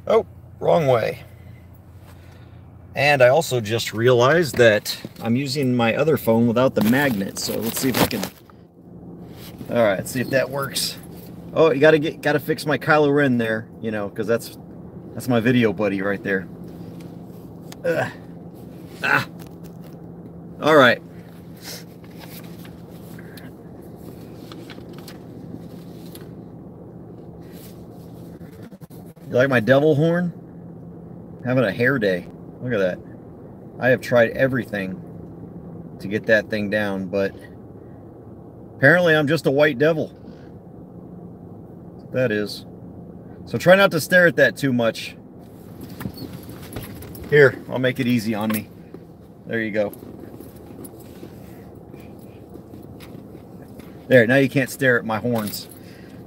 Oh, wrong way. And I also just realized that I'm using my other phone without the magnet. So let's see if I can. All right, let's see if that works. Oh, you gotta fix my Kylo Ren there, you know, because that's my video buddy right there. Ugh. Ah. All right. You like my devil horn? Having a hair day. Look at that. I have tried everything to get that thing down, but apparently I'm just a white devil. That is. So try not to stare at that too much. Here, I'll make it easy on me. There you go. There, now you can't stare at my horns.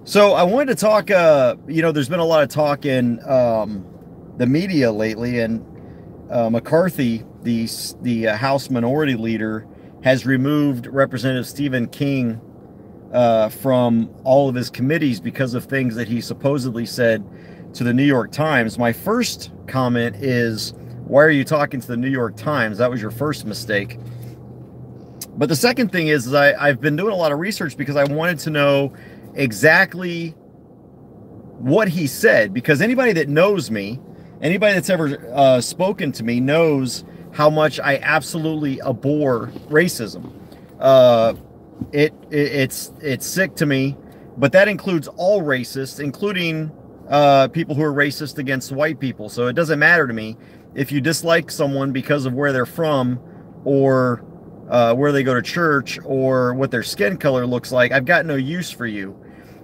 So I wanted to talk, you know, there's been a lot of talk in the media lately, and McCarthy, the House Minority Leader, has removed Representative Stephen King from all of his committees because of things that he supposedly said to the New York Times. My first comment is, why are you talking to the New York Times? That was your first mistake. But the second thing is I've been doing a lot of research because I wanted to know exactly what he said, because anybody that knows me, anybody that's ever spoken to me, knows how much I absolutely abhor racism. It's sick to me, but that includes all racists, including people who are racist against white people. So it doesn't matter to me if you dislike someone because of where they're from, or where they go to church, or what their skin color looks like. I've got no use for you.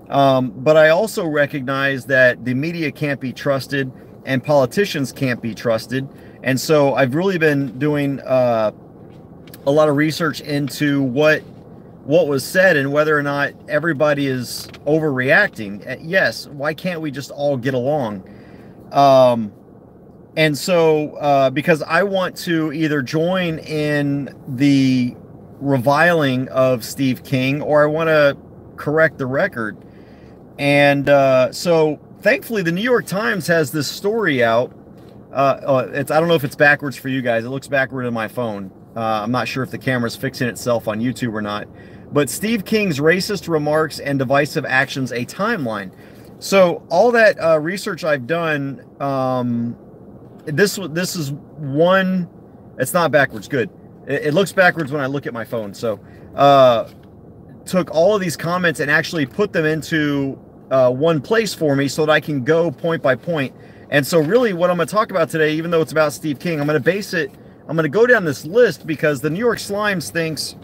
But I also recognize that the media can't be trusted and politicians can't be trusted. And so I've really been doing a lot of research into what was said and whether or not everybody is overreacting. Yes, why can't we just all get along? And so, because I want to either join in the reviling of Steve King, or I want to correct the record. And so, thankfully, the New York Times has this story out. I don't know if it's backwards for you guys. It looks backward in my phone. I'm not sure if the camera's fixing itself on YouTube or not. But Steve King's racist remarks and divisive actions, a timeline. So all that research I've done, this is one. It's not backwards. Good. It looks backwards when I look at my phone. So took all of these comments and actually put them into one place for me so that I can go point by point. And so really what I'm going to talk about today, even though it's about Steve King, I'm going to go down this list because the New York Slimes thinks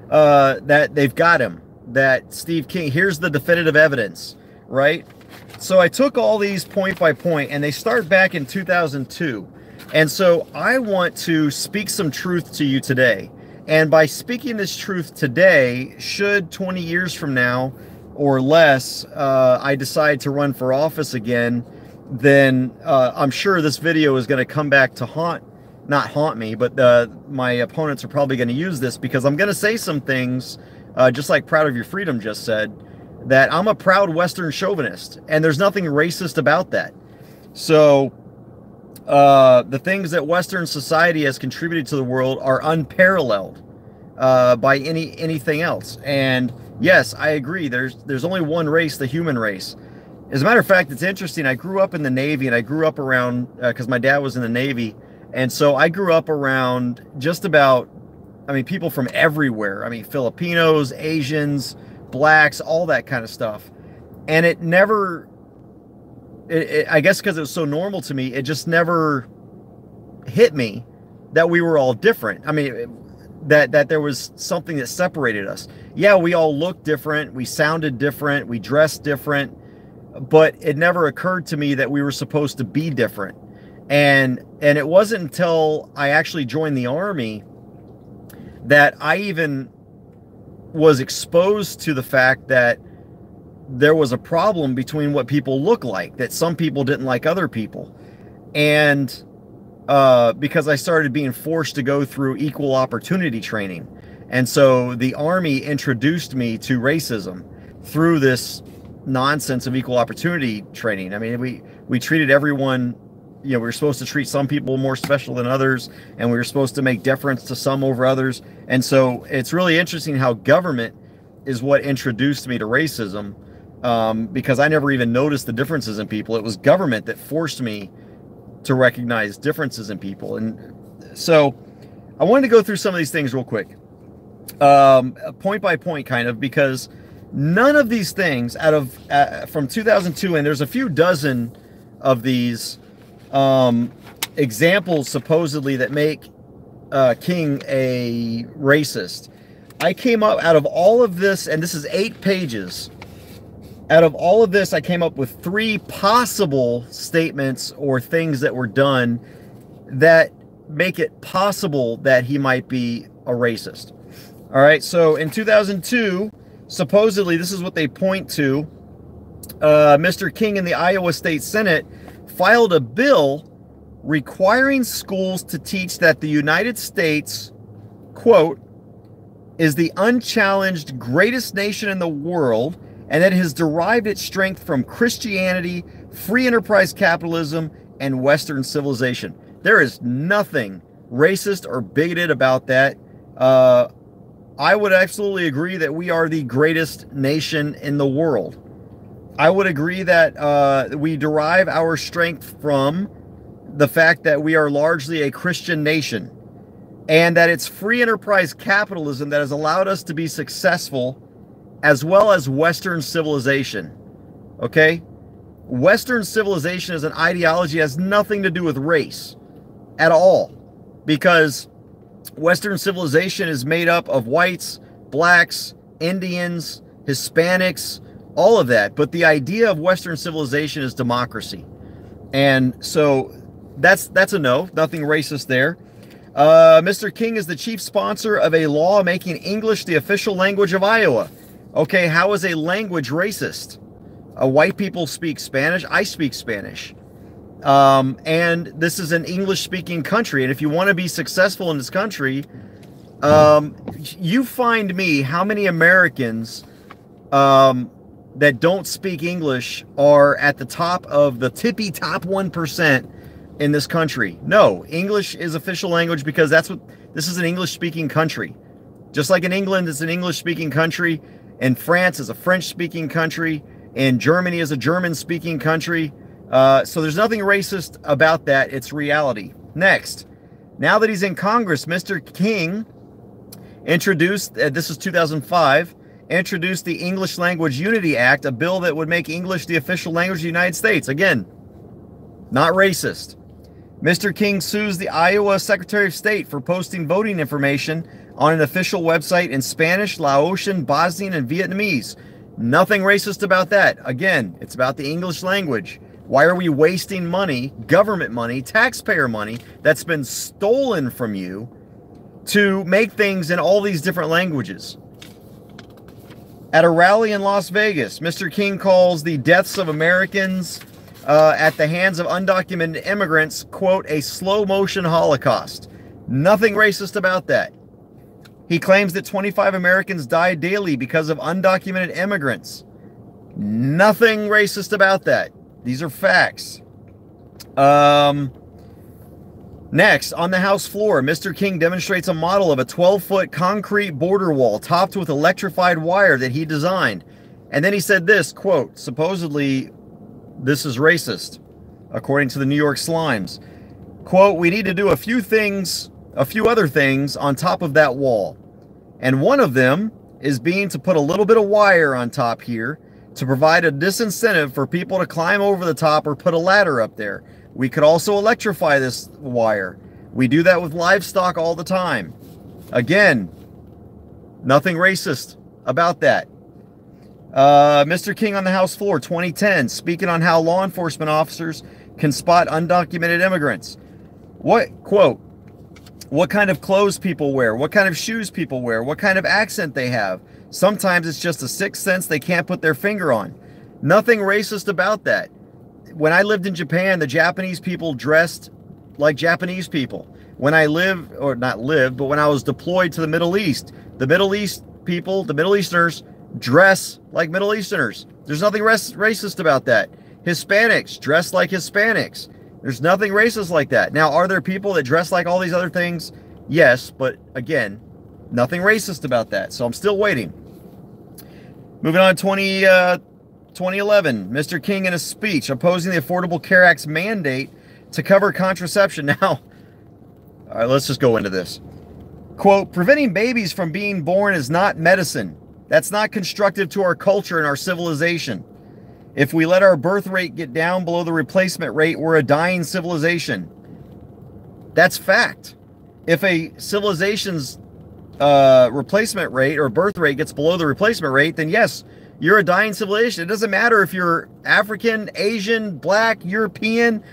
that they've got him, that Steve King, here's the definitive evidence, right? So I took all these point by point, and they start back in 2002. And so I want to speak some truth to you today. And by speaking this truth today, should 20 years from now or less, I decide to run for office again, then I'm sure this video is going to come back to not haunt me, but my opponents are probably going to use this, because I'm going to say some things, just like Proud of Your Freedom just said, that I'm a proud Western chauvinist, and there's nothing racist about that. So the things that Western society has contributed to the world are unparalleled by anything else. And yes, I agree, there's only one race, the human race. As a matter of fact, it's interesting, I grew up in the Navy, and I grew up around, because my dad was in the Navy, and so I grew up around just about, I mean, people from everywhere. I mean, Filipinos, Asians, blacks, all that kind of stuff. And it never, I guess because it was so normal to me, it just never hit me that we were all different. I mean, that there was something that separated us. Yeah, we all looked different, we sounded different, we dressed different, but it never occurred to me that we were supposed to be different. And it wasn't until I actually joined the Army that I even was exposed to the fact that there was a problem between what people look like, that some people didn't like other people. And because I started being forced to go through equal opportunity training. And so the Army introduced me to racism through this nonsense of equal opportunity training. I mean, we treated everyone, you know, we were supposed to treat some people more special than others, and we were supposed to make deference to some over others. And so it's really interesting how government is what introduced me to racism, because I never even noticed the differences in people. It was government that forced me to recognize differences in people. And so I wanted to go through some of these things real quick, point by point, kind of, because none of these things out of from 2002, and there's a few dozen of these examples supposedly that make King a racist. I came up out of all of this, and this is 8 pages. Out of all of this, I came up with 3 possible statements or things that were done that make it possible that he might be a racist. All right, so in 2002, supposedly, this is what they point to. Mr. King in the Iowa State Senate filed a bill requiring schools to teach that the United States, quote, is the unchallenged greatest nation in the world, and that it has derived its strength from Christianity, free enterprise capitalism, and Western civilization. There is nothing racist or bigoted about that. I would absolutely agree that we are the greatest nation in the world. I would agree that we derive our strength from the fact that we are largely a Christian nation, and that it's free enterprise capitalism that has allowed us to be successful, as well as Western civilization. Okay? Western civilization as an ideology has nothing to do with race at all, because Western civilization is made up of whites, blacks, Indians, Hispanics, all of that. But the idea of Western civilization is democracy. And so that's a no. Nothing racist there. Mr. King is the chief sponsor of a law making English the official language of Iowa. Okay, how is a language racist? White people speak Spanish. I speak Spanish. And this is an English-speaking country. And if you want to be successful in this country, you find me how many Americans that don't speak English are at the top of the tippy top 1% in this country. No, English is official language because this is an English-speaking country. Just like in England, it's an English-speaking country. And France is a French-speaking country. And Germany is a German-speaking country. So there's nothing racist about that. It's reality. Next, now that he's in Congress, Mr. King introduced, this is 2005, introduced the English Language Unity Act, a bill that would make English the official language of the United States. Again, not racist. Mr. King sues the Iowa Secretary of State for posting voting information on an official website in Spanish, Laotian, Bosnian, and Vietnamese. Nothing racist about that. Again, it's about the English language. Why are we wasting money, government money, taxpayer money that's been stolen from you to make things in all these different languages? At a rally in Las Vegas, Mr. King calls the deaths of Americans at the hands of undocumented immigrants, quote, a slow-motion Holocaust. Nothing racist about that. He claims that 25 Americans die daily because of undocumented immigrants. Nothing racist about that. These are facts. Next, on the House floor, Mr. King demonstrates a model of a 12-foot concrete border wall topped with electrified wire that he designed. And then he said this, quote, supposedly, this is racist, according to the New York Slimes. Quote, we need to do a few other things on top of that wall. And one of them is to put a little bit of wire on top here to provide a disincentive for people to climb over the top or put a ladder up there. We could also electrify this wire. We do that with livestock all the time. Again, nothing racist about that. Mr. King on the House floor, 2010, speaking on how law enforcement officers can spot undocumented immigrants. Quote, what kind of clothes people wear, what kind of shoes people wear, what kind of accent they have. Sometimes it's just a sixth sense they can't put their finger on. Nothing racist about that. When I lived in Japan, the Japanese people dressed like Japanese people. When I lived, or not lived, but when I was deployed to the Middle East people, the Middle Easterners, dress like Middle Easterners. There's nothing racist about that. Hispanics dress like Hispanics. There's nothing racist like that. Now, are there people that dress like all these other things? Yes, but again, nothing racist about that. So I'm still waiting. Moving on, 2011, Mr. King in a speech opposing the Affordable Care Act's mandate to cover contraception. Now, all right, let's just go into this. Quote, preventing babies from being born is not medicine. That's not constructive to our culture and our civilization. If we let our birth rate get down below the replacement rate, we're a dying civilization. That's fact. If a civilization's replacement rate or birth rate gets below the replacement rate, then yes, you're a dying civilization. It doesn't matter if you're African, Asian, Black, European,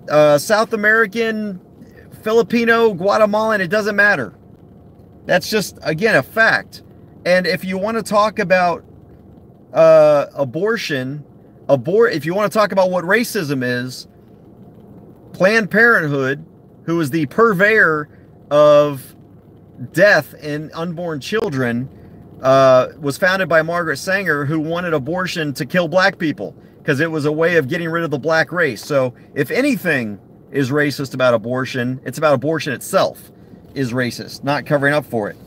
South American, Filipino, Guatemalan, it doesn't matter. That's just, again, a fact. And if you want to talk about abortion, if you want to talk about what racism is, Planned Parenthood, who is the purveyor of death in unborn children, was founded by Margaret Sanger, who wanted abortion to kill black people because it was a way of getting rid of the black race. So if anything is racist about abortion, it's about abortion itself is racist, not covering up for it.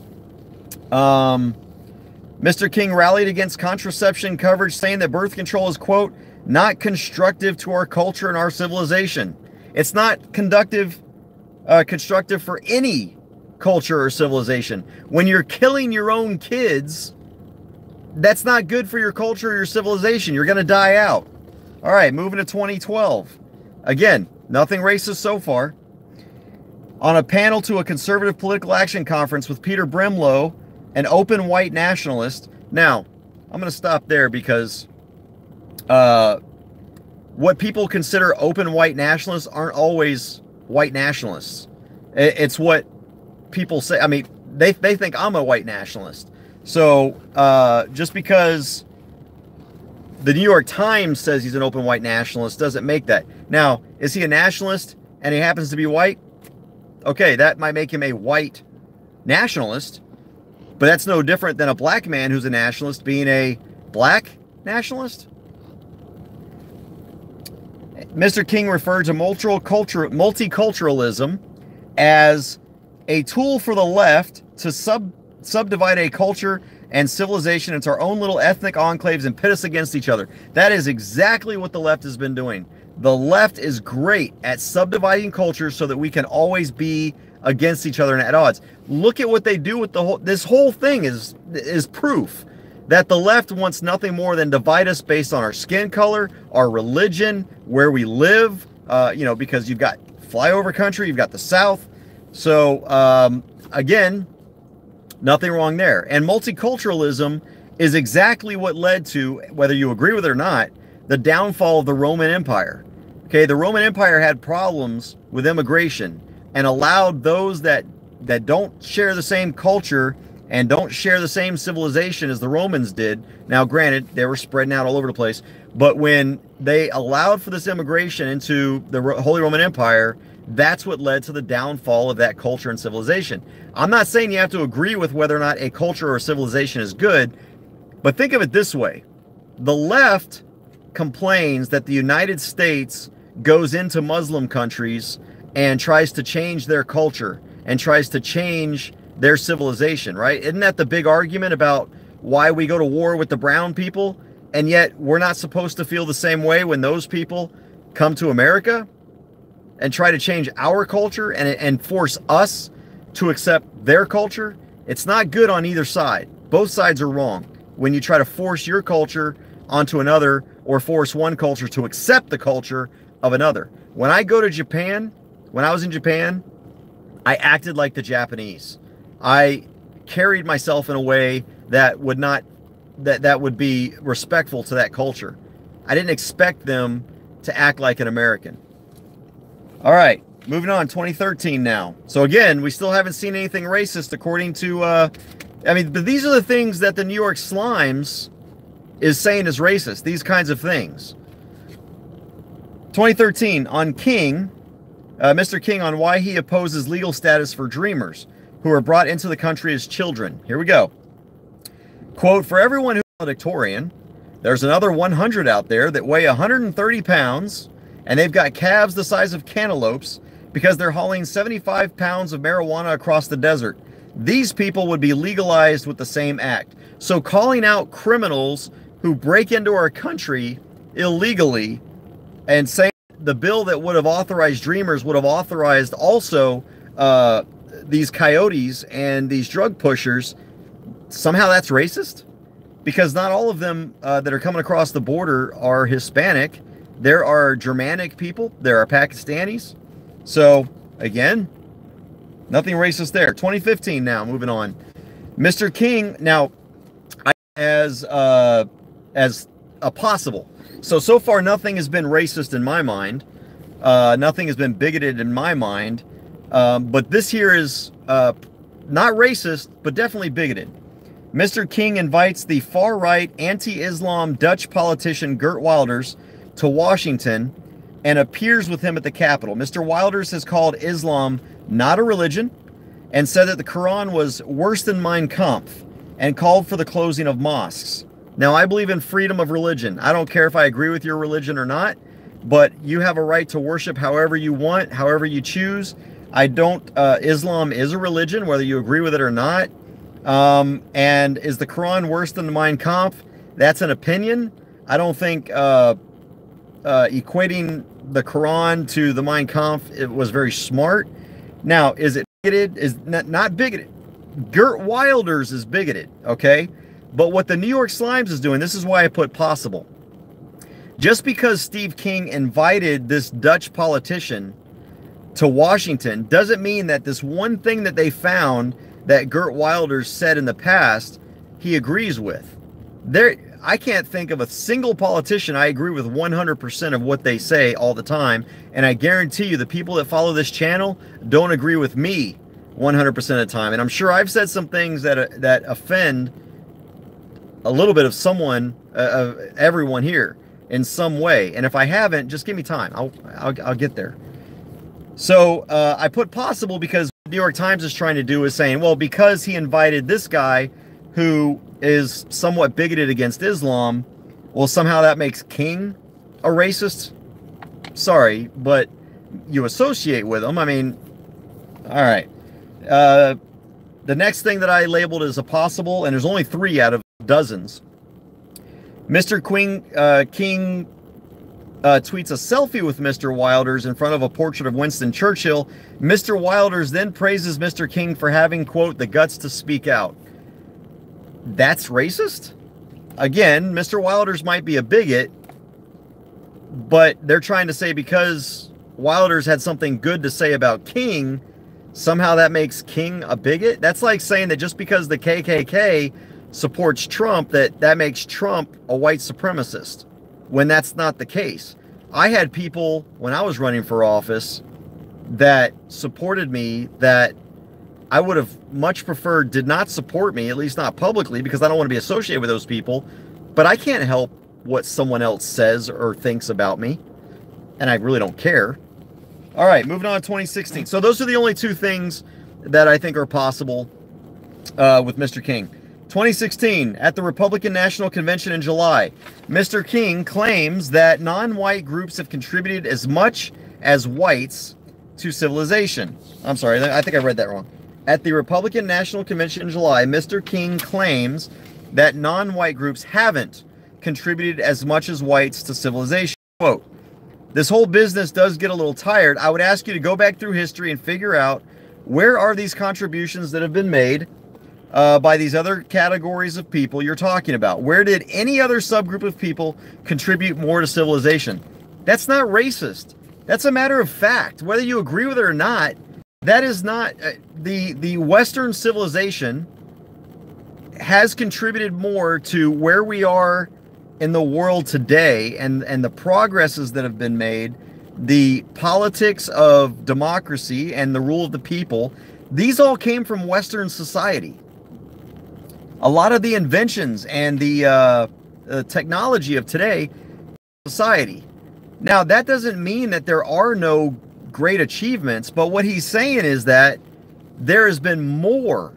Mr. King rallied against contraception coverage, saying that birth control is, quote, not constructive to our culture and our civilization. It's not constructive for any culture or civilization. When you're killing your own kids, that's not good for your culture or your civilization. You're going to die out. All right, moving to 2012. Again, nothing racist so far. On a panel to a conservative political action conference with Peter Brimlow, an open white nationalist. Now, I'm going to stop there because what people consider open white nationalists aren't always white nationalists. It's what people say. I mean, they think I'm a white nationalist. So just because the New York Times says he's an open white nationalist doesn't make that. Now, is he a nationalist and he happens to be white? Okay, that might make him a white nationalist. But that's no different than a black man who's a nationalist being a black nationalist. Mr. King referred to multiculturalism as a tool for the left to subdivide a culture and civilization into our own little ethnic enclaves and pit us against each other. That is exactly what the left has been doing. The left is great at subdividing cultures so that we can always be against each other and at odds. Look at what they do with this whole thing is proof that the left wants nothing more than divide us based on our skin color, our religion, where we live, because you've got flyover country, you've got the South. So again, nothing wrong there. And multiculturalism is exactly what led to, whether you agree with it or not, the downfall of the Roman Empire. Okay, the Roman Empire had problems with immigration and allowed those that don't share the same culture and don't share the same civilization as the Romans did. Now, granted, they were spreading out all over the place, but when they allowed for this immigration into the Holy Roman Empire, that's what led to the downfall of that culture and civilization. I'm not saying you have to agree with whether or not a culture or civilization is good, but think of it this way. The left complains that the United States goes into Muslim countries and tries to change their culture and tries to change their civilization, right? Isn't that the big argument about why we go to war with the brown people? And yet we're not supposed to feel the same way when those people come to America and try to change our culture and force us to accept their culture. It's not good on either side. Both sides are wrong when you try to force your culture onto another or force one culture to accept the culture of another. When I go to Japan, when I was in Japan, I acted like the Japanese. I carried myself in a way that would not, that would be respectful to that culture. I didn't expect them to act like an American. All right, moving on, 2013 now. So again, we still haven't seen anything racist according to, but these are the things that the New York Slimes is saying is racist, these kinds of things. 2013, on King, Mr. King on why he opposes legal status for dreamers who are brought into the country as children. Here we go. Quote, for everyone who's valedictorian, There's another 100 out there that weigh 130 pounds, and they've got calves the size of cantaloupes because they're hauling 75 pounds of marijuana across the desert. These people would be legalized with the same act. So calling out criminals who break into our country illegally and saying the bill that would have authorized Dreamers would have authorized also these coyotes and these drug pushers, somehow that's racist? Because not all of them that are coming across the border are Hispanic. There are Germanic people. There are Pakistanis. So, again, nothing racist there. 2015 now, moving on. Mr. King, now, as a possible. So far, nothing has been racist in my mind. Nothing has been bigoted in my mind. But this here is not racist, but definitely bigoted. Mr. King invites the far-right, anti-Islam Dutch politician Geert Wilders to Washington and appears with him at the Capitol. Mr. Wilders has called Islam not a religion and said that the Quran was worse than Mein Kampf and called for the closing of mosques. Now, I believe in freedom of religion. I don't care if I agree with your religion or not, but you have a right to worship however you want, however you choose. Islam is a religion, whether you agree with it or not. And is the Quran worse than the Mein Kampf? That's an opinion. I don't think equating the Quran to the Mein Kampf, it was very smart. Now, is it bigoted? Is not bigoted. Geert Wilders is bigoted, okay? But what the New York Slimes is doing, this is why I put possible. Just because Steve King invited this Dutch politician to Washington doesn't mean that this one thing that they found that Geert Wilders said in the past, he agrees with. I can't think of a single politician I agree with 100% of what they say all the time, and I guarantee you the people that follow this channel don't agree with me 100% of the time. And I'm sure I've said some things that offend a little bit of someone, of everyone here in some way. And if I haven't, just give me time. I'll get there. So I put possible because what the New York Times is trying to do is saying, well, because he invited this guy who is somewhat bigoted against Islam, well, somehow that makes King a racist. Sorry, but you associate with him. I mean, all right. The next thing that I labeled as a possible, and there's only 3 out of dozens. Mr. King tweets a selfie with Mr. Wilders in front of a portrait of Winston Churchill. Mr. Wilders then praises Mr. King for having, quote, the guts to speak out. That's racist? Again, Mr. Wilders might be a bigot, but they're trying to say because Wilders had something good to say about King, somehow that makes King a bigot? That's like saying that just because the KKK supports Trump, that makes Trump a white supremacist, when that's not the case. I had people, when I was running for office, that supported me that I would have much preferred did not support me, at least not publicly, because I don't want to be associated with those people. But I can't help what someone else says or thinks about me, and I really don't care. All right, moving on to 2016. So those are the only 2 things that I think are possible with Mr. King. 2016, at the Republican National Convention in July, Mr. King claims that non-white groups have contributed as much as whites to civilization. I'm sorry, I think I read that wrong. At the Republican National Convention in July, Mr. King claims that non-white groups haven't contributed as much as whites to civilization. Quote, this whole business does get a little tired. I would ask you to go back through history and figure out where are these contributions that have been made by these other categories of people you're talking about. Where did any other subgroup of people contribute more to civilization? That's not racist. That's a matter of fact. Whether you agree with it or not, that is not the Western civilization has contributed more to where we are in the world today and the progresses that have been made, the politics of democracy and the rule of the people. These all came from Western society. A lot of the inventions and the technology of today, society. Now, that doesn't mean that there are no great achievements, but what he's saying is that there has been more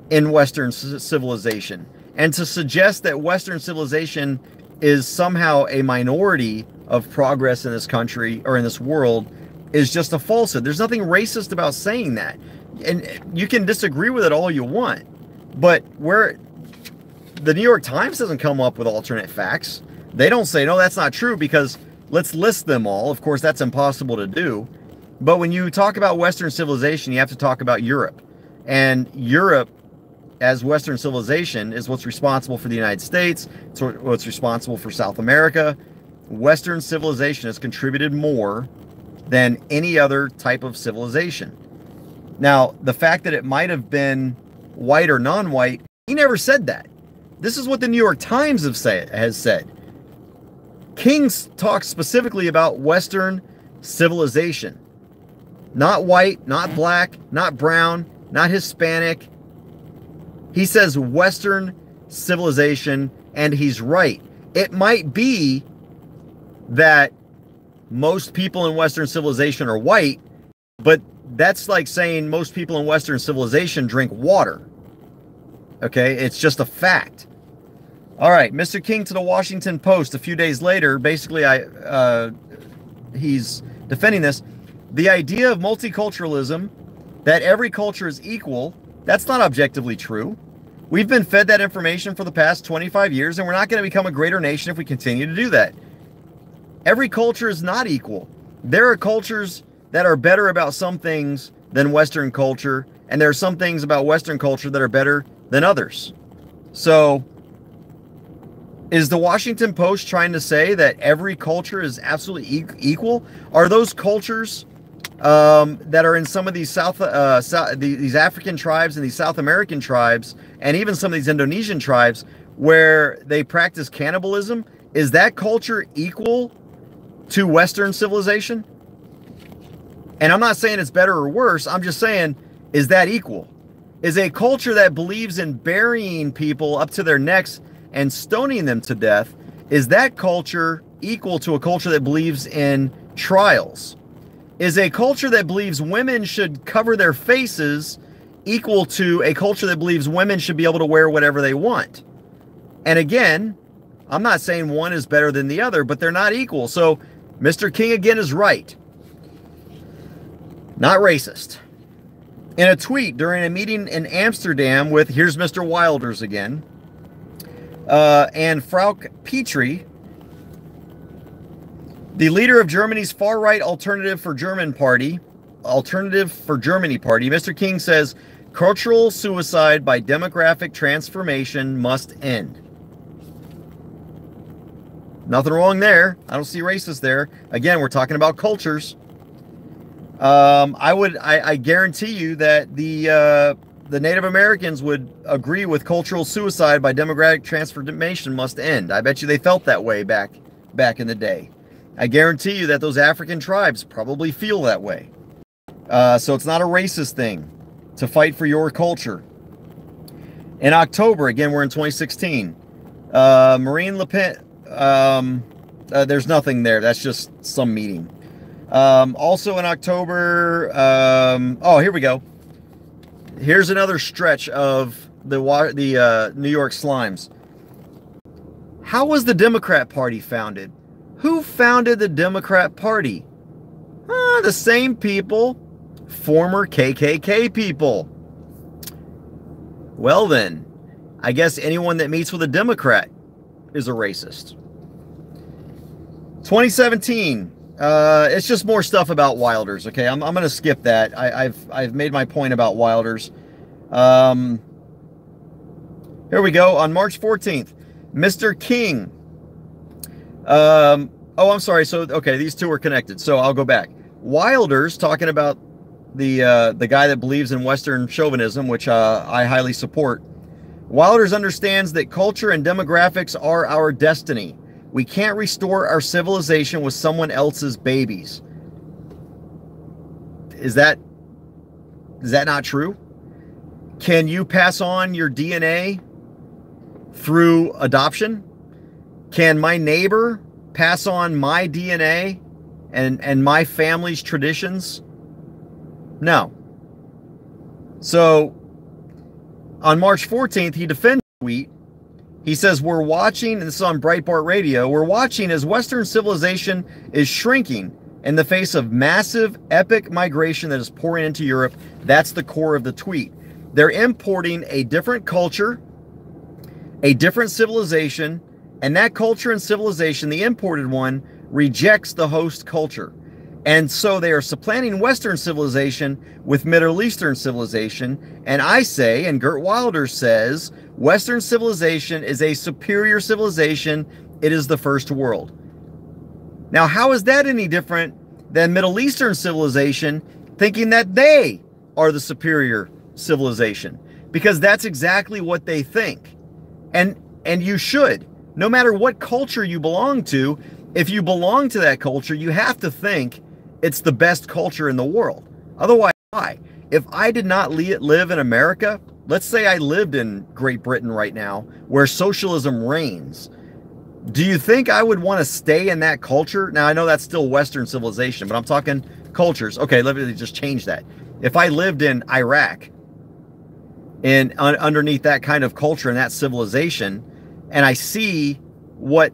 in Western civilization. And to suggest that Western civilization is somehow a minority of progress in this country or in this world is just a falsehood. There's nothing racist about saying that. And you can disagree with it all you want. But where the New York Times doesn't come up with alternate facts. They don't say, no, that's not true, because let's list them all. Of course, that's impossible to do. But when you talk about Western civilization, you have to talk about Europe. And Europe, as Western civilization, is what's responsible for the United States. It's what's responsible for South America. Western civilization has contributed more than any other type of civilization. Now, the fact that it might have been white or non-white, he never said that. This is what the New York Times has said. King talks specifically about Western civilization. Not white, not black, not brown, not Hispanic. He says Western civilization, and he's right. It might be that most people in Western civilization are white, but that's like saying most people in Western civilization drink water. Okay, it's just a fact. All right, Mr. King to the Washington Post a few days later, basically he's defending this. The idea of multiculturalism, that every culture is equal, that's not objectively true. We've been fed that information for the past 25 years, and we're not going to become a greater nation if we continue to do that. Every culture is not equal. There are cultures that are better about some things than Western culture, and there are some things about Western culture that are better than others. So, is the Washington Post trying to say that every culture is absolutely equal? Are those cultures that are in some of these these African tribes and these South American tribes, and even some of these Indonesian tribes, where they practice cannibalism, is that culture equal to Western civilization? And I'm not saying it's better or worse. I'm just saying, is that equal? Is a culture that believes in burying people up to their necks and stoning them to death, is that culture equal to a culture that believes in trials? Is a culture that believes women should cover their faces equal to a culture that believes women should be able to wear whatever they want? And again, I'm not saying one is better than the other, but they're not equal. So Mr. King again is right. Not racist. In a tweet during a meeting in Amsterdam with, here's Mr. Wilders again, and Frauke Petry, the leader of Germany's far-right Alternative for Germany party, Mr. King says, cultural suicide by demographic transformation must end. Nothing wrong there. I don't see racist there. Again, we're talking about cultures. I guarantee you that the Native Americans would agree with cultural suicide by demographic transformation must end. I bet you they felt that way back in the day. I guarantee you that those African tribes probably feel that way. So it's not a racist thing to fight for your culture. In October, again, we're in 2016, Marine Le Pen, there's nothing there. That's just some meeting. Also in October, oh, here we go. Here's another stretch of the New York Slimes. How was the Democrat Party founded? Who founded the Democrat Party? The same people, former KKK people. Well then, I guess anyone that meets with a Democrat is a racist. 2017. It's just more stuff about Wilders. Okay, I'm going to skip that. I've made my point about Wilders. Here we go. On March 14th, Mr. King. Oh, I'm sorry. So, okay, these two are connected. So I'll go back. Wilders talking about the guy that believes in Western chauvinism, which I highly support. Wilders understands that culture and demographics are our destiny. We can't restore our civilization with someone else's babies. Is that not true? Can you pass on your DNA through adoption? Can my neighbor pass on my DNA and my family's traditions? No. So on March 14th, he defended the tweet. He says, we're watching, and this is on Breitbart Radio, we're watching as Western civilization is shrinking in the face of massive, epic migration that is pouring into Europe. That's the core of the tweet. They're importing a different culture, a different civilization, and that culture and civilization, the imported one, rejects the host culture. And so they are supplanting Western civilization with Middle Eastern civilization. And I say, and Gert Wilder says, Western civilization is a superior civilization. It is the first world. Now, how is that any different than Middle Eastern civilization thinking that they are the superior civilization? Because that's exactly what they think. And you should. No matter what culture you belong to, if you belong to that culture, you have to think it's the best culture in the world. Otherwise, why? If I did not live in America, let's say I lived in Great Britain right now, where socialism reigns, do you think I would want to stay in that culture? Now, I know that's still Western civilization, but I'm talking cultures. Okay, let me just change that. If I lived in Iraq, and underneath that kind of culture and that civilization, and I see what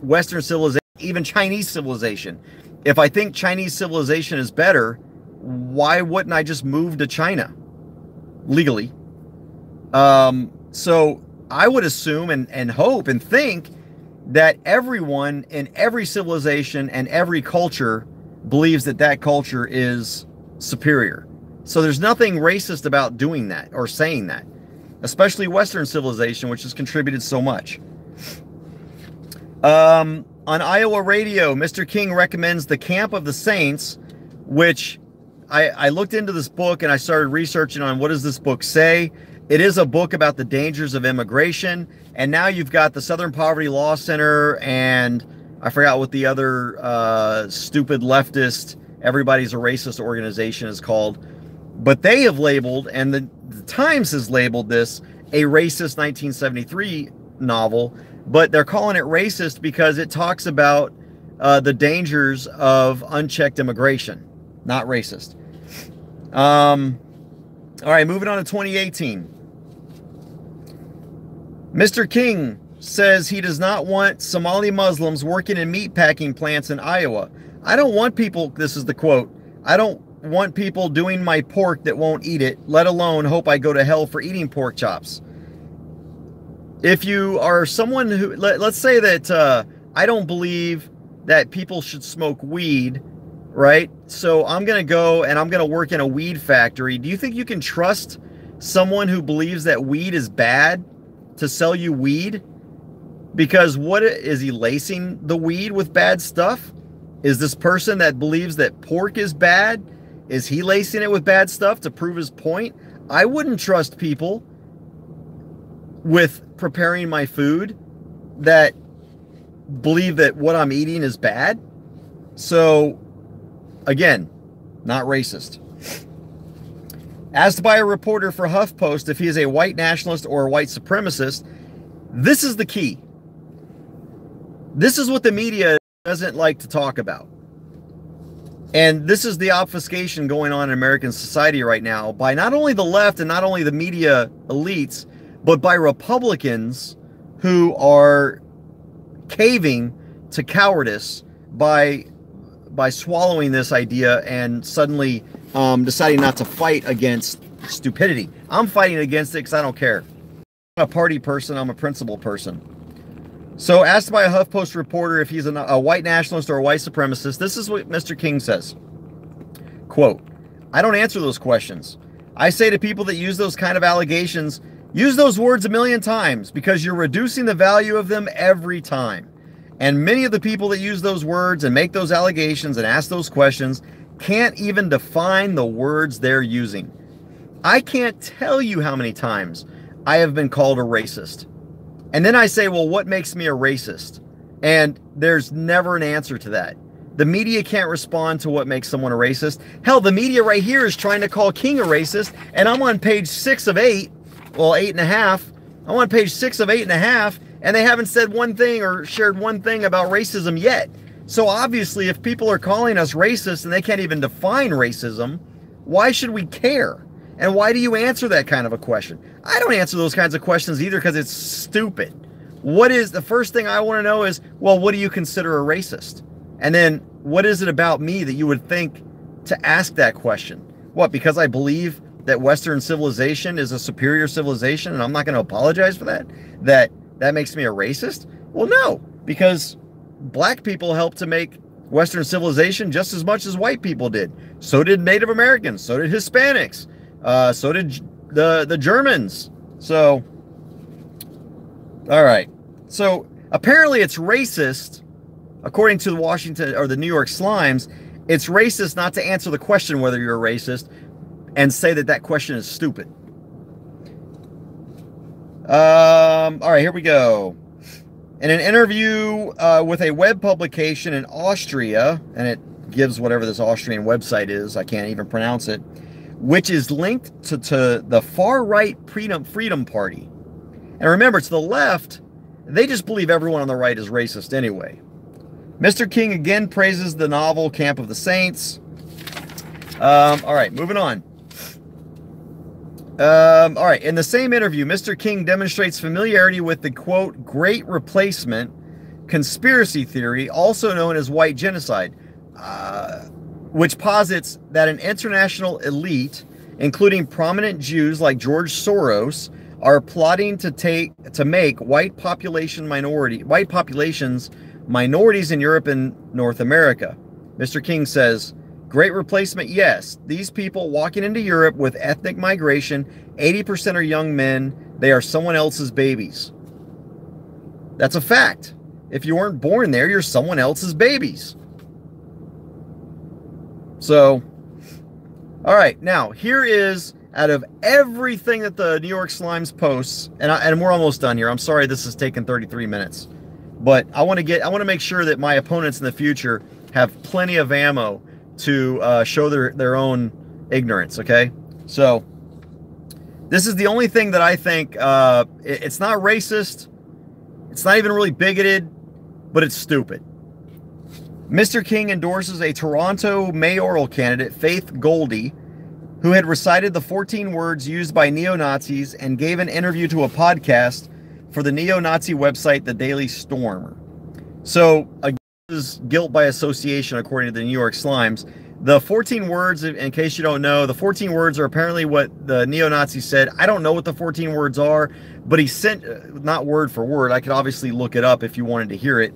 Western civilization, even Chinese civilization, if I think Chinese civilization is better, why wouldn't I just move to China legally? So I would assume and hope and think that everyone in every civilization and every culture believes that that culture is superior. So there's nothing racist about doing that or saying that, especially Western civilization, which has contributed so much. On Iowa Radio, Mr. King recommends The Camp of the Saints, which I looked into this book and I started researching on what does this book say. It is a book about the dangers of immigration. And now you've got the Southern Poverty Law Center and I forgot what the other stupid leftist, everybody's a racist organization is called. But they have labeled, and the Times has labeled this a racist 1973 novel. But they're calling it racist because it talks about the dangers of unchecked immigration, not racist. All right, moving on to 2018. Mr. King says he does not want Somali Muslims working in meatpacking plants in Iowa. I don't want people, this is the quote, I don't want people doing my pork that won't eat it, let alone hope I go to hell for eating pork chops. If you are someone who, let's say that I don't believe that people should smoke weed, right? So I'm going to go and I'm going to work in a weed factory. Do you think you can trust someone who believes that weed is bad to sell you weed? Because what is he lacing the weed with bad stuff? Is this person that believes that pork is bad, is he lacing it with bad stuff to prove his point? I wouldn't trust people with preparing my food that believe that what I'm eating is bad. So again, not racist. Asked by a reporter for HuffPost if he is a white nationalist or a white supremacist, this is the key. This is what the media doesn't like to talk about. And this is the obfuscation going on in American society right now by not only the left and not only the media elites, but by Republicans who are caving to cowardice by swallowing this idea and suddenly deciding not to fight against stupidity. I'm fighting against it because I don't care. I'm a party person. I'm a principle person. So asked by a HuffPost reporter if he's a white nationalist or a white supremacist, this is what Mr. King says. Quote, I don't answer those questions. I say to people that use those kind of allegations, use those words a million times because you're reducing the value of them every time. And many of the people that use those words and make those allegations and ask those questions can't even define the words they're using. I can't tell you how many times I have been called a racist. And then I say, well, what makes me a racist? And there's never an answer to that. The media can't respond to what makes someone a racist. Hell, the media right here is trying to call King a racist, and I'm on page 6 of 8, well, 8.5. I'm on page 6 of 8.5, and they haven't said one thing or shared one thing about racism yet. So obviously, if people are calling us racist and they can't even define racism, why should we care? And why do you answer that kind of a question? I don't answer those kinds of questions either because it's stupid. what is the first thing I want to know is, well, what do you consider a racist? And then what is it about me that you would think to ask that question? What, because I believe that Western civilization is a superior civilization and I'm not going to apologize for that? That makes me a racist? Well, no, because black people helped to make Western civilization just as much as white people did. So did Native Americans. So did Hispanics. So did the Germans. So, all right. So apparently it's racist, according to the Washington or the New York Slimes, it's racist not to answer the question whether you're a racist and say that that question is stupid. All right, here we go. In an interview with a web publication in Austria, and it gives whatever this Austrian website is, I can't even pronounce it, which is linked to the far-right Freedom Party. And remember, to the left, they just believe everyone on the right is racist anyway. Mr. King again praises the novel Camp of the Saints. All right, moving on. All right, in the same interview, Mr. King demonstrates familiarity with the, quote, Great Replacement conspiracy theory, also known as white genocide, which posits that an international elite, including prominent Jews like George Soros, are plotting to make white populations minorities in Europe and North America. Mr. King says, Great Replacement, yes. These people walking into Europe with ethnic migration, 80% are young men. They are someone else's babies. That's a fact. If you weren't born there, you're someone else's babies. So, all right. Now, here is, out of everything that the New York Slimes posts, and we're almost done here. I'm sorry this has taken 33 minutes. But I want to make sure that my opponents in the future have plenty of ammo to show their own ignorance, okay? So, this is the only thing that I think, it's not racist, it's not even really bigoted, but it's stupid. Mr. King endorses a Toronto mayoral candidate, Faith Goldy, who had recited the 14 words used by neo-Nazis and gave an interview to a podcast for the neo-Nazi website, The Daily Stormer. So, again, this is guilt by association, according to the New York Slimes. The 14 words, in case you don't know, the 14 words are apparently what the neo-Nazis said. I don't know what the 14 words are, but he sent, not word for word, I could obviously look it up if you wanted to hear it,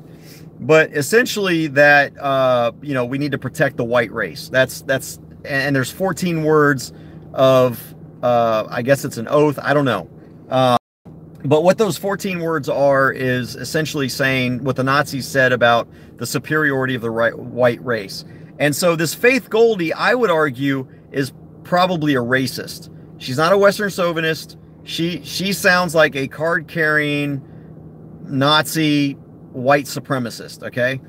but essentially that, you know, we need to protect the white race. And there's 14 words of, I guess it's an oath, I don't know. But what those 14 words are is essentially saying what the Nazis said about the superiority of the white race. And so this Faith Goldy, I would argue, is probably a racist. She's not a Western chauvinist. She sounds like a card-carrying Nazi white supremacist, okay?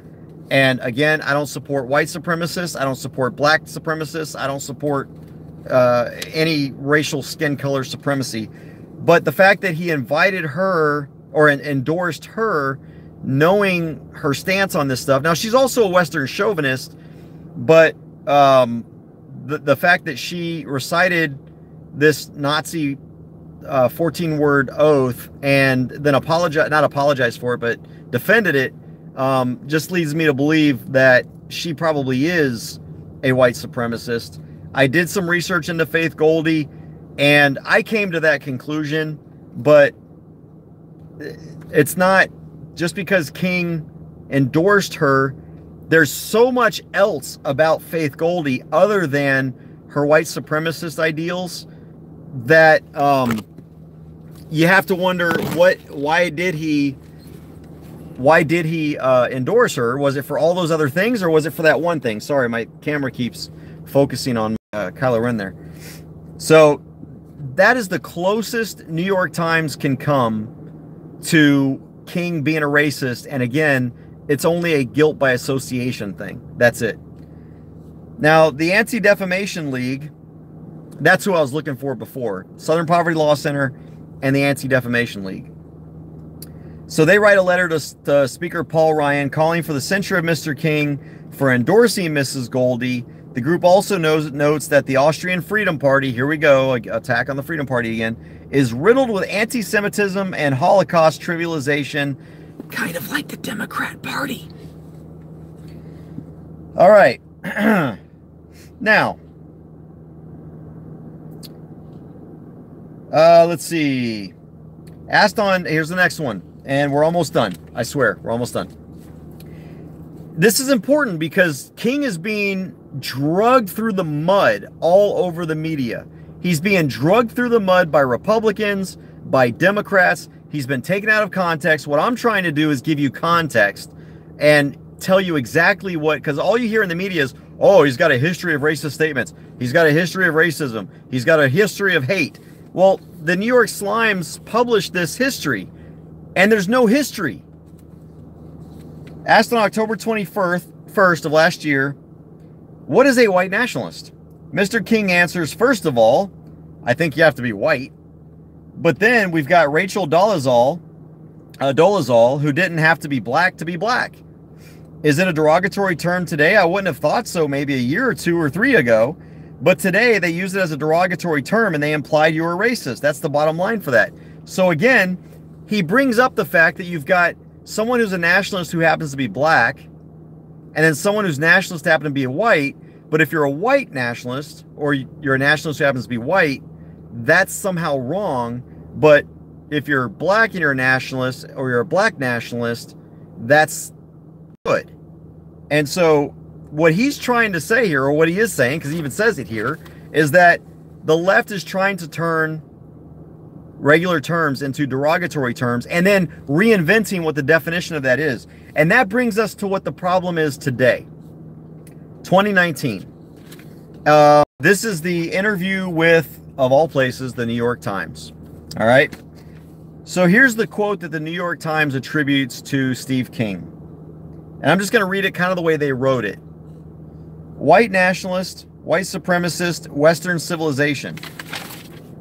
And again, I don't support white supremacists. I don't support black supremacists. I don't support any racial skin color supremacy. But the fact that he invited her or endorsed her, knowing her stance on this stuff. Now, she's also a Western chauvinist, but the fact that she recited this Nazi 14-word oath and then not apologized for it, but defended it, just leads me to believe that she probably is a white supremacist. I did some research into Faith Goldy, and I came to that conclusion, but it's not just because King endorsed her. There's so much else about Faith Goldy other than her white supremacist ideals that you have to wonder why did he endorse her? Was it for all those other things, or was it for that one thing? Sorry, my camera keeps focusing on Kylo Ren there. So that is the closest New York Times can come to King being a racist. And again, it's only a guilt by association thing. That's it. Now, the Anti-Defamation League, that's who I was looking for before. Southern Poverty Law Center and the Anti-Defamation League. So they write a letter to Speaker Paul Ryan calling for the censure of Mr. King for endorsing Mrs. Goldy. The group also notes that the Austrian Freedom Party, here we go, attack on the Freedom Party again, is riddled with anti-Semitism and Holocaust trivialization, kind of like the Democrat Party. All right. Now, let's see. Asked on, here's the next one. And we're almost done. I swear, we're almost done. This is important because King is being drugged through the mud all over the media. He's being drugged through the mud by Republicans, by Democrats. He's been taken out of context. What I'm trying to do is give you context and tell you exactly what, because all you hear in the media is, oh, he's got a history of racist statements. He's got a history of racism. He's got a history of hate. Well, the New York Slimes published this history, and there's no history. Asked on October 21st of last year, what is a white nationalist? Mr. King answers, first of all, I think you have to be white. But then we've got Rachel Dolezal, who didn't have to be black to be black. Is it a derogatory term today? I wouldn't have thought so maybe a year or 2 or 3 ago. But today they use it as a derogatory term and they implied you were racist. That's the bottom line for that. So again, he brings up the fact that you've got someone who's a nationalist who happens to be black, and then someone who's nationalist happen to be a white. But if you're a white nationalist, or you're a nationalist who happens to be white, that's somehow wrong. But if you're black and you're a nationalist, or you're a black nationalist, that's good. And so what he's trying to say here, or what he is saying, because he even says it here, is that the left is trying to turn regular terms into derogatory terms and then reinventing what the definition of that is. And that brings us to what the problem is today. 2019. This is the interview with, of all places, the New York Times. All right. So here's the quote that the New York Times attributes to Steve King. And I'm just going to read it kind of the way they wrote it. White nationalist, white supremacist, Western civilization.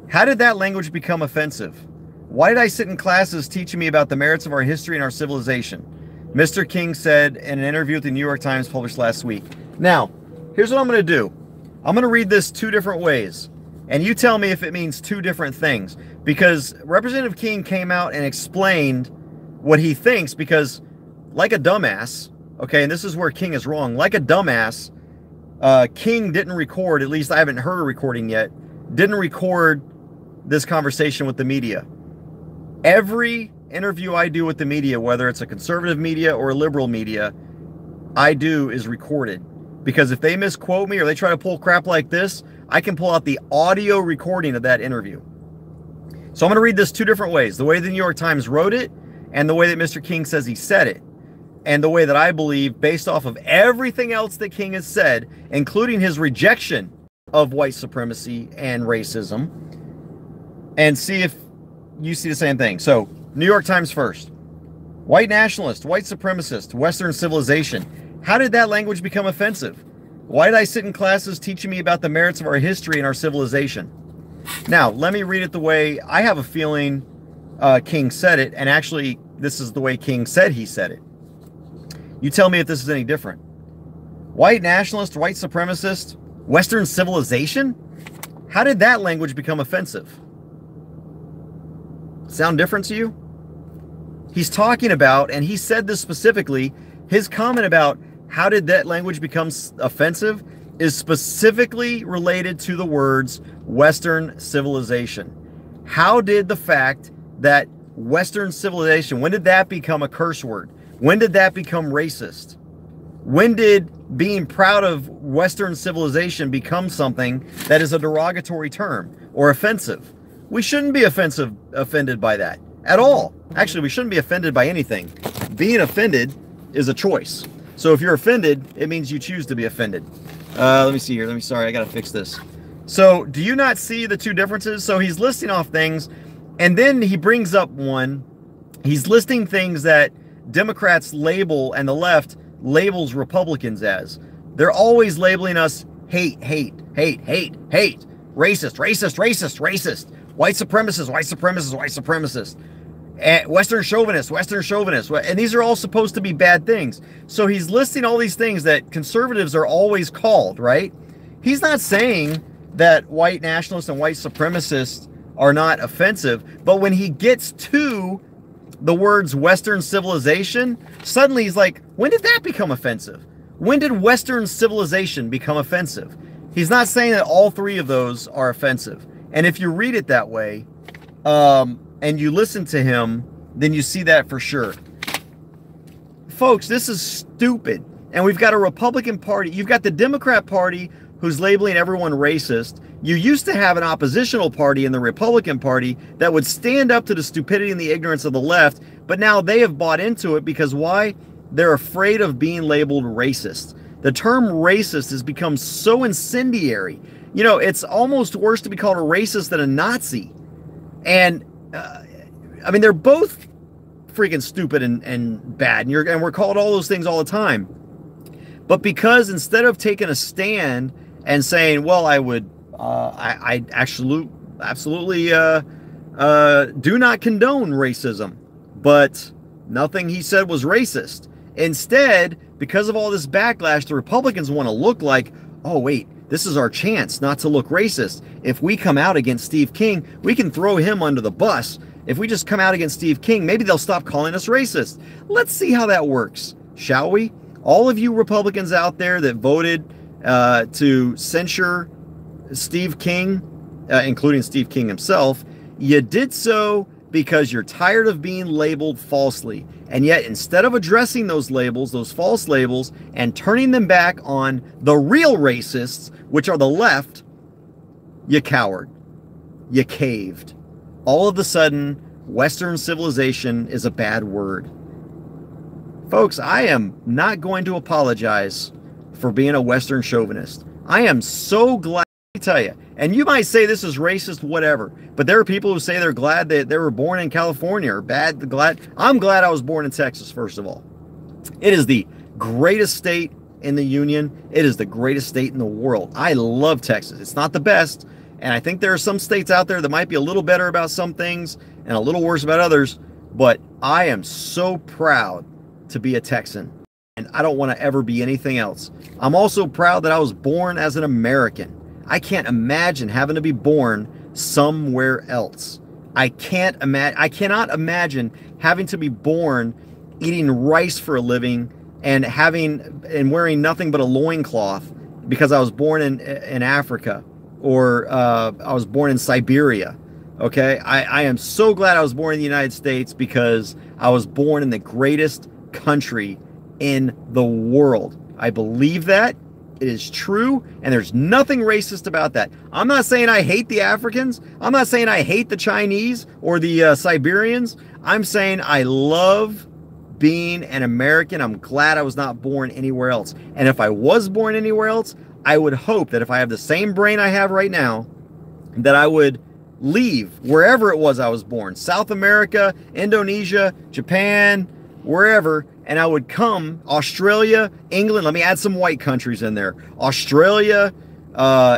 How did that language become offensive? Why did I sit in classes teaching me about the merits of our history and our civilization? Mr. King said in an interview with the New York Times published last week. Now, here's what I'm going to do. I'm going to read this 2 different ways. And you tell me if it means 2 different things. Because Representative King came out and explained what he thinks, because like a dumbass, okay, and this is where King is wrong, like a dumbass, King didn't record, at least I haven't heard a recording yet, didn't record this conversation with the media. Every interview I do with the media, whether it's a conservative media or a liberal media, I do is recorded. Because if they misquote me or they try to pull crap like this, I can pull out the audio recording of that interview. So I'm going to read this 2 different ways. The way the New York Times wrote it and the way that Mr. King says he said it. And the way that I believe, based off of everything else that King has said, including his rejection of white supremacy and racism, and see if you see the same thing. So, New York Times first. White nationalist, white supremacist, Western civilization. How did that language become offensive? Why did I sit in classes teaching me about the merits of our history and our civilization? Now, let me read it the way I have a feeling King said it, and actually, this is the way King said he said it. You tell me if this is any different. White nationalist, white supremacist, Western civilization? How did that language become offensive? Sound different to you? He's talking about, and he said this specifically, his comment about how did that language become offensive is specifically related to the words Western civilization. How did the fact that Western civilization, when did that become a curse word? When did that become racist? When did being proud of Western civilization become something that is a derogatory term or offensive? We shouldn't be offended by that at all. Actually, we shouldn't be offended by anything. Being offended is a choice. So if you're offended, it means you choose to be offended. Let me see here. Sorry, I got to fix this. So do you not see the 2 differences? So he's listing off things, and then he brings up one. He's listing things that Democrats label and the left labels Republicans as. They're always labeling us hate, hate, hate, hate, hate, racist, racist, racist, racist, white supremacist, white supremacist, white supremacist, and Western chauvinist, Western chauvinist. And these are all supposed to be bad things. So he's listing all these things that conservatives are always called, right? He's not saying that white nationalists and white supremacists are not offensive. But when he gets to the words Western civilization, suddenly he's like, when did that become offensive? When did Western civilization become offensive? He's not saying that all three of those are offensive. And if you read it that way, and you listen to him, then you see that for sure. Folks, this is stupid. And we've got a Republican Party. You've got the Democrat Party who's labeling everyone racist. You used to have an oppositional party in the Republican Party that would stand up to the stupidity and the ignorance of the left, but now they have bought into it because why? They're afraid of being labeled racist. The term racist has become so incendiary. You know, it's almost worse to be called a racist than a Nazi. And, I mean, they're both freaking stupid and bad, and we're called all those things all the time. But because instead of taking a stand and saying, well, I would, I absolutely do not condone racism, but nothing he said was racist. Instead, because of all this backlash, the Republicans want to look like, oh, wait, this is our chance not to look racist. If we come out against Steve King, we can throw him under the bus. If we just come out against Steve King, maybe they'll stop calling us racist. Let's see how that works, shall we? All of you Republicans out there that voted to censure Steve King, including Steve King himself, you did so because you're tired of being labeled falsely. And yet, instead of addressing those labels, those false labels, and turning them back on the real racists, which are the left, you cowered. You caved. All of a sudden, Western civilization is a bad word. Folks, I am not going to apologize for being a Western chauvinist. I am so glad to tell you. And you might say this is racist, whatever. But there are people who say they're glad that they were born in California or glad. I'm glad I was born in Texas, first of all. It is the greatest state in the union. It is the greatest state in the world. I love Texas. It's not the best. And I think there are some states out there that might be a little better about some things and a little worse about others. But I am so proud to be a Texan. And I don't want to ever be anything else. I'm also proud that I was born as an American. I can't imagine having to be born somewhere else. I cannot imagine having to be born eating rice for a living and wearing nothing but a loincloth because I was born in Africa or I was born in Siberia. Okay, I am so glad I was born in the United States because I was born in the greatest country in the world. I believe that. It is true, and there's nothing racist about that. I'm not saying I hate the Africans. I'm not saying I hate the Chinese or the Siberians. I'm saying I love being an American. I'm glad I was not born anywhere else. And if I was born anywhere else, I would hope that if I have the same brain I have right now, that I would leave wherever it was I was born. South America, Indonesia, Japan, wherever, and I would come, Australia, England, let me add some white countries in there. Australia,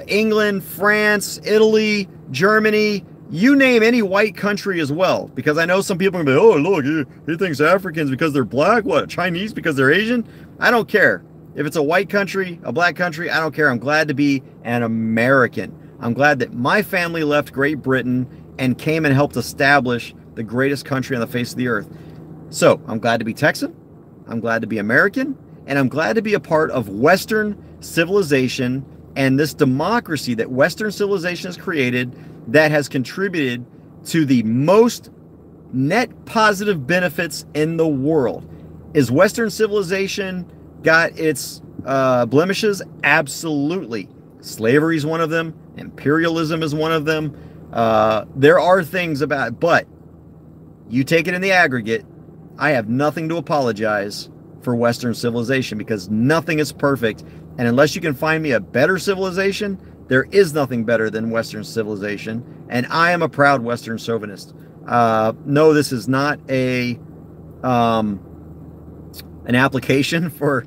England, France, Italy, Germany, you name any white country as well. Because I know some people are going to be, oh, look, he thinks Africans because they're black, what, Chinese because they're Asian? I don't care. If it's a white country, a black country, I don't care. I'm glad to be an American. I'm glad that my family left Great Britain and came and helped establish the greatest country on the face of the earth. So, I'm glad to be Texan. I'm glad to be American, and I'm glad to be a part of Western civilization and this democracy that Western civilization has created that has contributed to the most net positive benefits in the world. Is Western civilization got its blemishes? Absolutely. Slavery is one of them. Imperialism is one of them. There are things about it, but you take it in the aggregate, I have nothing to apologize for Western civilization because nothing is perfect. And unless you can find me a better civilization, there is nothing better than Western civilization. And I am a proud Western chauvinist. No, this is not an application for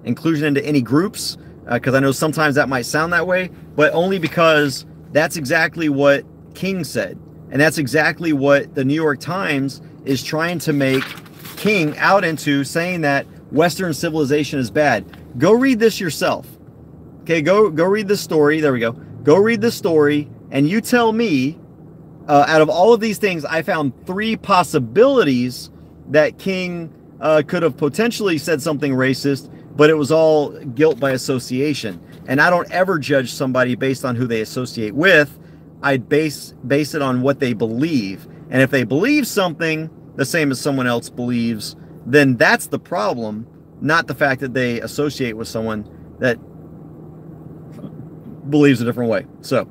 inclusion into any groups, because I know sometimes that might sound that way, but only because that's exactly what King said. And that's exactly what the New York Times is trying to make King out into, saying that Western civilization is bad. Go read this yourself. Okay, go read the story. There we go. Go read the story, and you tell me Out of all of these things, I found 3 possibilities that King could have potentially said something racist, but it was all guilt by association. And I don't ever judge somebody based on who they associate with. I base it on what they believe. And if they believe something the same as someone else believes, then that's the problem, not the fact that they associate with someone that believes a different way. So,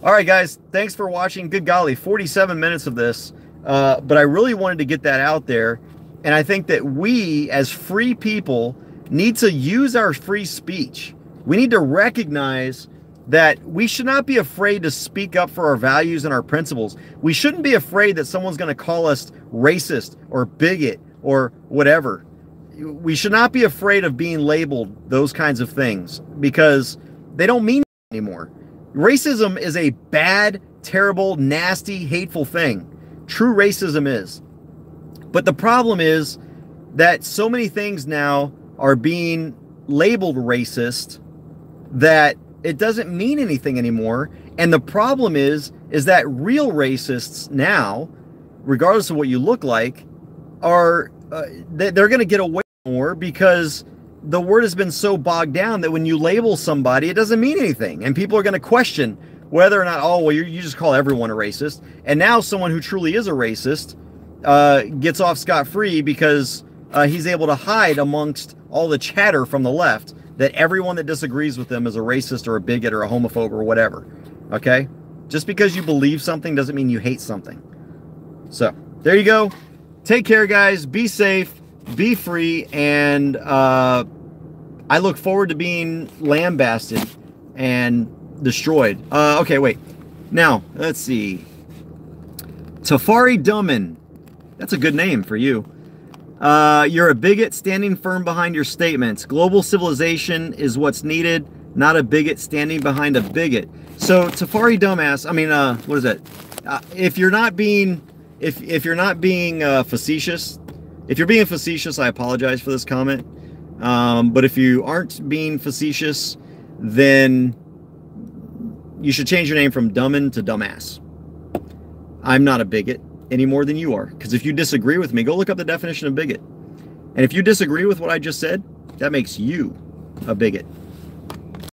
all right, guys, thanks for watching. Good golly, 47 minutes of this. But I really wanted to get that out there. And I think that we, as free people, need to use our free speech. We need to recognize that we should not be afraid to speak up for our values and our principles. We shouldn't be afraid that someone's going to call us racist or bigot or whatever. We should not be afraid of being labeled those kinds of things, because they don't mean anymore. Racism is a bad, terrible, nasty, hateful thing. True racism is. But the problem is that so many things now are being labeled racist that it doesn't mean anything anymore. And the problem is that real racists now, regardless of what you look like, are they're going to get away more, because the word has been so bogged down that when you label somebody, it doesn't mean anything. And people are going to question whether or not, oh, well, you just call everyone a racist. And now someone who truly is a racist gets off scot-free because he's able to hide amongst all the chatter from the left that everyone that disagrees with them is a racist or a bigot or a homophobe or whatever. Okay? Just because you believe something doesn't mean you hate something. So, there you go. Take care, guys. Be safe. Be free. And I look forward to being lambasted and destroyed. Okay, wait. Now, let's see. Tafari Dummin. That's a good name for you. You're a bigot standing firm behind your statements. Global civilization is what's needed, not a bigot standing behind a bigot. So, Tafari Dumbass, I mean, what is it? If you're not being, if you're not being facetious, if you're being facetious, I apologize for this comment. But if you aren't being facetious, then you should change your name from Dummin to Dumbass. I'm not a bigot any more than you are. Because if you disagree with me, go look up the definition of bigot. And if you disagree with what I just said, that makes you a bigot.